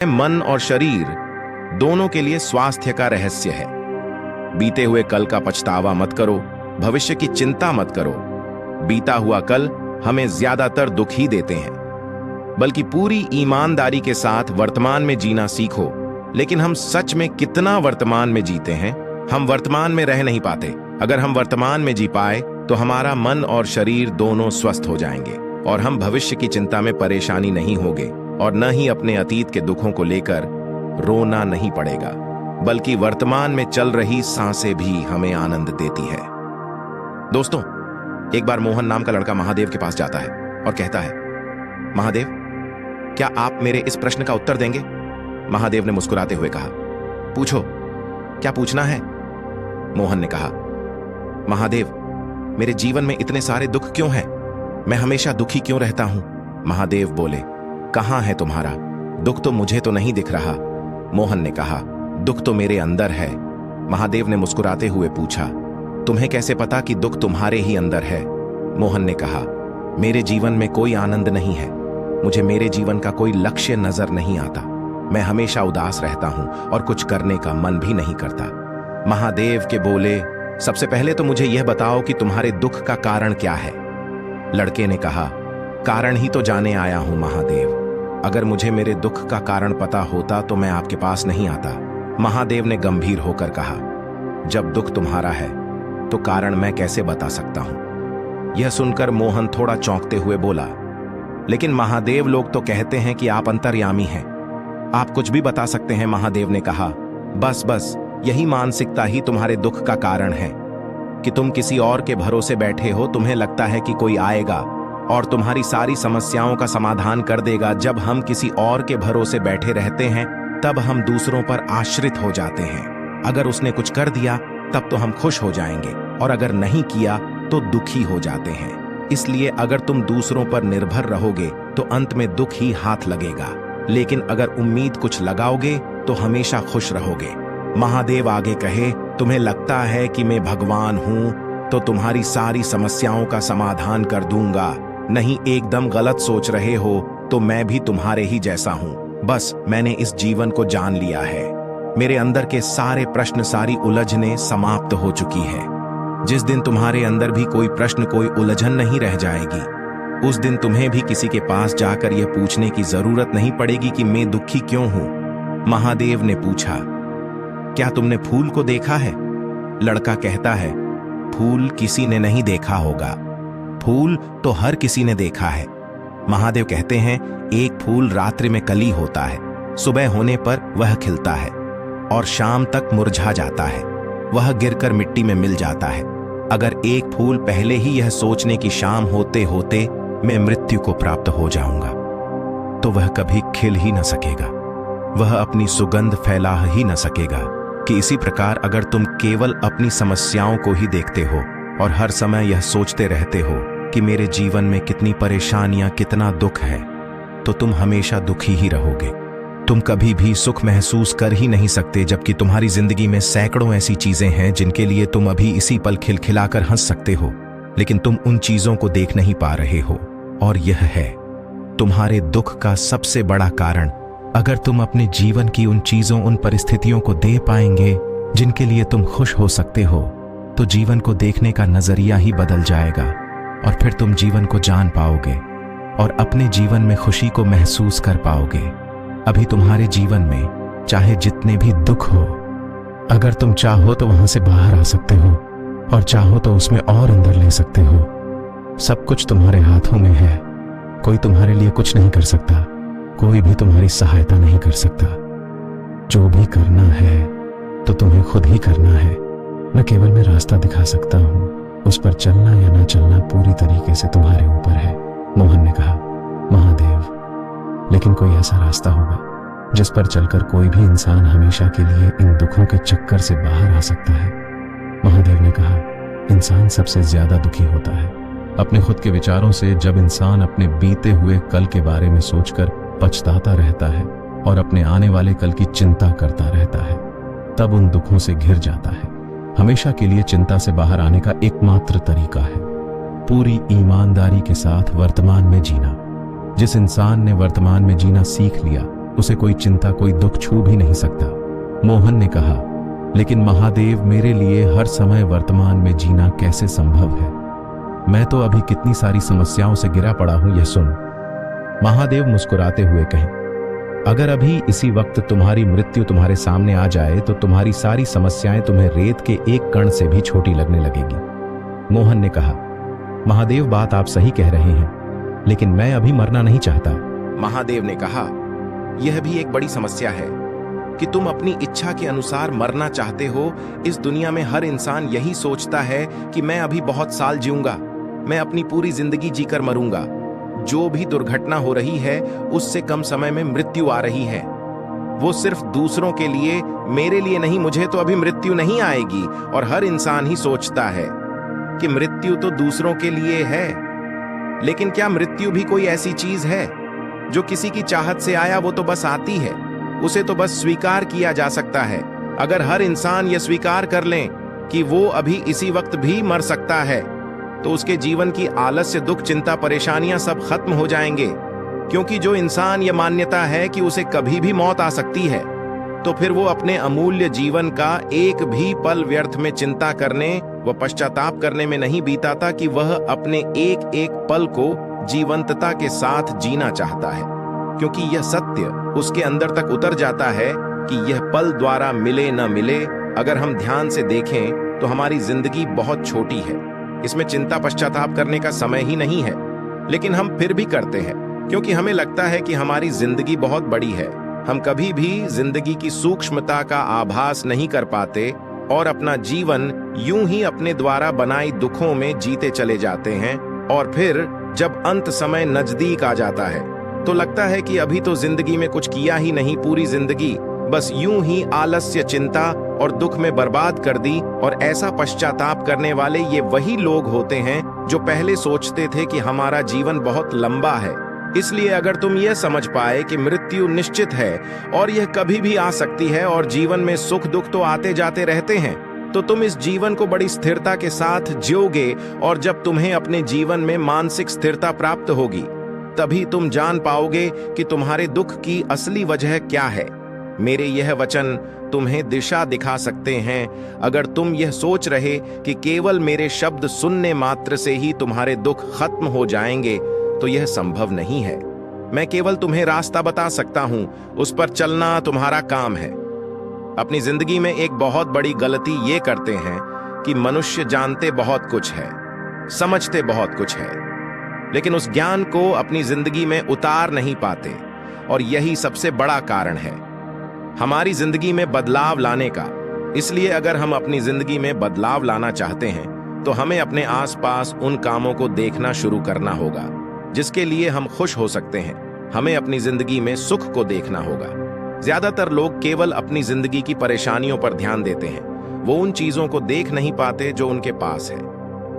मन और शरीर दोनों के लिए स्वास्थ्य का रहस्य है। बीते हुए कल का पछतावा मत करो, भविष्य की चिंता मत करो। बीता हुआ कल हमें ज्यादातर दुख ही देते हैं, बल्कि पूरी ईमानदारी के साथ वर्तमान में जीना सीखो। लेकिन हम सच में कितना वर्तमान में जीते हैं? हम वर्तमान में रह नहीं पाते। अगर हम वर्तमान में जी पाए तो हमारा मन और शरीर दोनों स्वस्थ हो जाएंगे और हम भविष्य की चिंता में परेशानी नहीं होंगे और न ही अपने अतीत के दुखों को लेकर रोना नहीं पड़ेगा, बल्कि वर्तमान में चल रही सांसें भी हमें आनंद देती है। दोस्तों, एक बार मोहन नाम का लड़का महादेव के पास जाता है और कहता है, महादेव, क्या आप मेरे इस प्रश्न का उत्तर देंगे? महादेव ने मुस्कुराते हुए कहा, पूछो, क्या पूछना है? मोहन ने कहा, महादेव, मेरे जीवन में इतने सारे दुख क्यों हैं? मैं हमेशा दुखी क्यों रहता हूं? महादेव बोले, कहां है तुम्हारा दुख? तो मुझे तो नहीं दिख रहा। मोहन ने कहा, दुख तो मेरे अंदर है। महादेव ने मुस्कुराते हुए पूछा, तुम्हें कैसे पता कि दुख तुम्हारे ही अंदर है? मोहन ने कहा, मेरे जीवन में कोई आनंद नहीं है। मुझे मेरे जीवन का कोई लक्ष्य नजर नहीं आता। मैं हमेशा उदास रहता हूं और कुछ करने का मन भी नहीं करता। महादेव के बोले, सबसे पहले तो मुझे यह बताओ कि तुम्हारे दुख का कारण क्या है? लड़के ने कहा, कारण ही तो जाने आया हूं महादेव। अगर मुझे मेरे दुख का कारण पता होता तो मैं आपके पास नहीं आता। महादेव ने गंभीर होकर कहा, जब दुख तुम्हारा है तो कारण मैं कैसे बता सकता हूं? यह सुनकर मोहन थोड़ा चौंकते हुए बोला, लेकिन महादेव, लोग तो कहते हैं कि आप अंतर्यामी हैं, आप कुछ भी बता सकते हैं। महादेव ने कहा, बस यही मानसिकता ही तुम्हारे दुख का कारण है कि तुम किसी और के भरोसे बैठे हो। तुम्हें लगता है कि कोई आएगा और तुम्हारी सारी समस्याओं का समाधान कर देगा। जब हम किसी और के भरोसे बैठे रहते हैं तब हम दूसरों पर आश्रित हो जाते हैं। अगर उसने कुछ कर दिया तब तो हम खुश हो जाएंगे और अगर नहीं किया तो दुखी हो जाते हैं। इसलिए अगर तुम दूसरों पर निर्भर रहोगे तो अंत में दुख ही हाथ लगेगा, लेकिन अगर उम्मीद कुछ लगाओगे तो हमेशा खुश रहोगे। महादेव आगे कहे, तुम्हें लगता है कि मैं भगवान हूं तो तुम्हारी सारी समस्याओं का समाधान कर दूंगा। नहीं, एकदम गलत सोच रहे हो। तो मैं भी तुम्हारे ही जैसा हूं। बस मैंने इस जीवन को जान लिया है। मेरे अंदर के सारे प्रश्न, सारी उलझनें समाप्त हो चुकी है। जिस दिन तुम्हारे अंदर भी कोई प्रश्न, कोई उलझन नहीं रह जाएगी, उस दिन तुम्हें भी किसी के पास जाकर यह पूछने की जरूरत नहीं पड़ेगी कि मैं दुखी क्यों हूं। महादेव ने पूछा, क्या तुमने फूल को देखा है? लड़का कहता है, फूल किसी ने नहीं देखा होगा, फूल तो हर किसी ने देखा है। महादेव कहते हैं, एक फूल रात्रि में कली होता है, सुबह होने पर वह खिलता है और शाम तक मुरझा जाता है। वह गिरकर मिट्टी में मिल जाता है। अगर एक फूल पहले ही यह सोचने की शाम होते होते मैं मृत्यु को प्राप्त हो जाऊंगा, तो वह कभी खिल ही न सकेगा, वह अपनी सुगंध फैला ही न सकेगा। कि इसी प्रकार अगर तुम केवल अपनी समस्याओं को ही देखते हो और हर समय यह सोचते रहते हो कि मेरे जीवन में कितनी परेशानियां, कितना दुख है, तो तुम हमेशा दुखी ही रहोगे। तुम कभी भी सुख महसूस कर ही नहीं सकते, जबकि तुम्हारी जिंदगी में सैकड़ों ऐसी चीजें हैं जिनके लिए तुम अभी इसी पल खिलखिलाकर हंस सकते हो, लेकिन तुम उन चीजों को देख नहीं पा रहे हो। और यह है तुम्हारे दुख का सबसे बड़ा कारण। अगर तुम अपने जीवन की उन चीजों, उन परिस्थितियों को दे पाएंगे जिनके लिए तुम खुश हो सकते हो, तो जीवन को देखने का नजरिया ही बदल जाएगा और फिर तुम जीवन को जान पाओगे और अपने जीवन में खुशी को महसूस कर पाओगे। अभी तुम्हारे जीवन में चाहे जितने भी दुख हो, अगर तुम चाहो तो वहां से बाहर आ सकते हो और चाहो तो उसमें और अंदर ले सकते हो। सब कुछ तुम्हारे हाथों में है। कोई तुम्हारे लिए कुछ नहीं कर सकता, कोई भी तुम्हारी सहायता नहीं कर सकता। जो भी करना है तो तुम्हें खुद ही करना है। न केवल मैं रास्ता दिखा सकता हूं, उस पर चलना या ना चलना पूरी तरीके से तुम्हारे ऊपर है। मोहन ने कहा, महादेव, लेकिन कोई ऐसा रास्ता होगा जिस पर चलकर कोई भी इंसान हमेशा के लिए इन दुखों के चक्कर से बाहर आ सकता है। महादेव ने कहा, इंसान सबसे ज्यादा दुखी होता है अपने खुद के विचारों से। जब इंसान अपने बीते हुए कल के बारे में सोचकर पछताता रहता है और अपने आने वाले कल की चिंता करता रहता है, तब उन दुखों से घिर जाता है। हमेशा के लिए चिंता से बाहर आने का एकमात्र तरीका है पूरी ईमानदारी के साथ वर्तमान में जीना। जिस इंसान ने वर्तमान में जीना सीख लिया उसे कोई चिंता, कोई दुख छू भी नहीं सकता। मोहन ने कहा, लेकिन महादेव, मेरे लिए हर समय वर्तमान में जीना कैसे संभव है? मैं तो अभी कितनी सारी समस्याओं से घिरा पड़ा हूं, यह सुन। महादेव मुस्कुराते हुए कहे, अगर अभी इसी वक्त तुम्हारी मृत्यु तुम्हारे सामने आ जाए तो तुम्हारी सारी समस्याएं तुम्हें रेत के एक कण से भी छोटी लगने लगेगी। मोहन ने कहा, महादेव, बात आप सही कह रहे हैं, लेकिन मैं अभी मरना नहीं चाहता। महादेव ने कहा, यह भी एक बड़ी समस्या है कि तुम अपनी इच्छा के अनुसार मरना चाहते हो। इस दुनिया में हर इंसान यही सोचता है कि मैं अभी बहुत साल जीऊंगा, मैं अपनी पूरी जिंदगी जीकर मरूंगा। जो भी दुर्घटना हो रही है उससे कम समय में मृत्यु आ रही है। वो सिर्फ दूसरों के लिए, मेरे लिए नहीं। मुझे तो अभी मृत्यु नहीं आएगी। और हर इंसान ही सोचता है कि मृत्यु तो दूसरों के लिए है। लेकिन क्या मृत्यु भी कोई ऐसी चीज है जो किसी की चाहत से आया? वो तो बस आती है, उसे तो बस स्वीकार किया जा सकता है। अगर हर इंसान यह स्वीकार कर लें कि वो अभी इसी वक्त भी मर सकता है, तो उसके जीवन की आलस्य, दुख, चिंता, परेशानियां सब खत्म हो जाएंगे। क्योंकि जो इंसान यह मान्यता है कि उसे कभी भी मौत आ सकती है, तो फिर वो अपने अमूल्य जीवन का एक भी पल व्यर्थ में चिंता करने व पश्चाताप करने में नहीं बीताता कि वह अपने एक एक पल को जीवंतता के साथ जीना चाहता है। क्योंकि यह सत्य उसके अंदर तक उतर जाता है कि यह पल द्वारा मिले न मिले, अगर हम ध्यान से देखें तो हमारी जिंदगी बहुत छोटी है। इसमें चिंता पश्चाताप करने का समय ही नहीं है। लेकिन हम फिर भी करते हैं, क्योंकि हमें लगता है कि हमारी जिंदगी बहुत बड़ी है। हम कभी भी जिंदगी की सूक्ष्मता का आभास नहीं कर पाते और अपना जीवन यूं ही अपने द्वारा बनाई दुखों में जीते चले जाते हैं। और फिर जब अंत समय नजदीक आ जाता है तो लगता है कि अभी तो जिंदगी में कुछ किया ही नहीं, पूरी जिंदगी बस यूं ही आलस्य, चिंता और दुख में बर्बाद कर दी। और ऐसा पश्चाताप करने वाले ये वही लोग होते हैं जो पहले सोचते थे कि हमारा जीवन बहुत लंबा है। इसलिए अगर तुम यह समझ पाए कि मृत्यु निश्चित है और यह कभी भी आ सकती है और जीवन में सुख दुख तो आते जाते रहते हैं, तो तुम इस जीवन को बड़ी स्थिरता के साथ जियोगे। और जब तुम्हें अपने जीवन में मानसिक स्थिरता प्राप्त होगी, तभी तुम जान पाओगे कि तुम्हारे दुख की असली वजह क्या है। मेरे यह वचन तुम्हें दिशा दिखा सकते हैं। अगर तुम यह सोच रहे कि केवल मेरे शब्द सुनने मात्र से ही तुम्हारे दुख खत्म हो जाएंगे, तो यह संभव नहीं है। मैं केवल तुम्हें रास्ता बता सकता हूं, उस पर चलना तुम्हारा काम है। अपनी जिंदगी में एक बहुत बड़ी गलती ये करते हैं कि मनुष्य जानते बहुत कुछ है, समझते बहुत कुछ है, लेकिन उस ज्ञान को अपनी जिंदगी में उतार नहीं पाते। और यही सबसे बड़ा कारण है हमारी जिंदगी में बदलाव लाने का। इसलिए अगर हम अपनी जिंदगी में बदलाव लाना चाहते हैं तो हमें अपने आसपास उन कामों को देखना शुरू करना होगा जिसके लिए हम खुश हो सकते हैं। हमें अपनी जिंदगी में सुख को देखना होगा। ज्यादातर लोग केवल अपनी जिंदगी की परेशानियों पर ध्यान देते हैं, वो उन चीजों को देख नहीं पाते जो उनके पास है।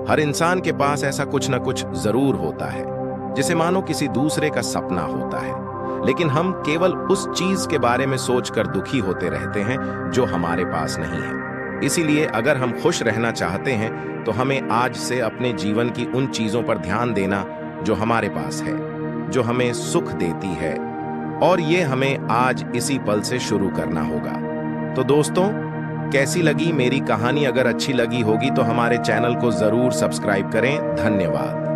हर इंसान के पास ऐसा कुछ न कुछ जरूर होता है जिसे मानो किसी दूसरे का सपना होता है, लेकिन हम केवल उस चीज के बारे में सोचकर दुखी होते रहते हैं जो हमारे पास नहीं है। इसीलिए अगर हम खुश रहना चाहते हैं तो हमें आज से अपने जीवन की उन चीजों पर ध्यान देना जो हमारे पास है, जो हमें सुख देती है, और ये हमें आज इसी पल से शुरू करना होगा। तो दोस्तों, कैसी लगी मेरी कहानी? अगर अच्छी लगी होगी तो हमारे चैनल को जरूर सब्सक्राइब करें। धन्यवाद।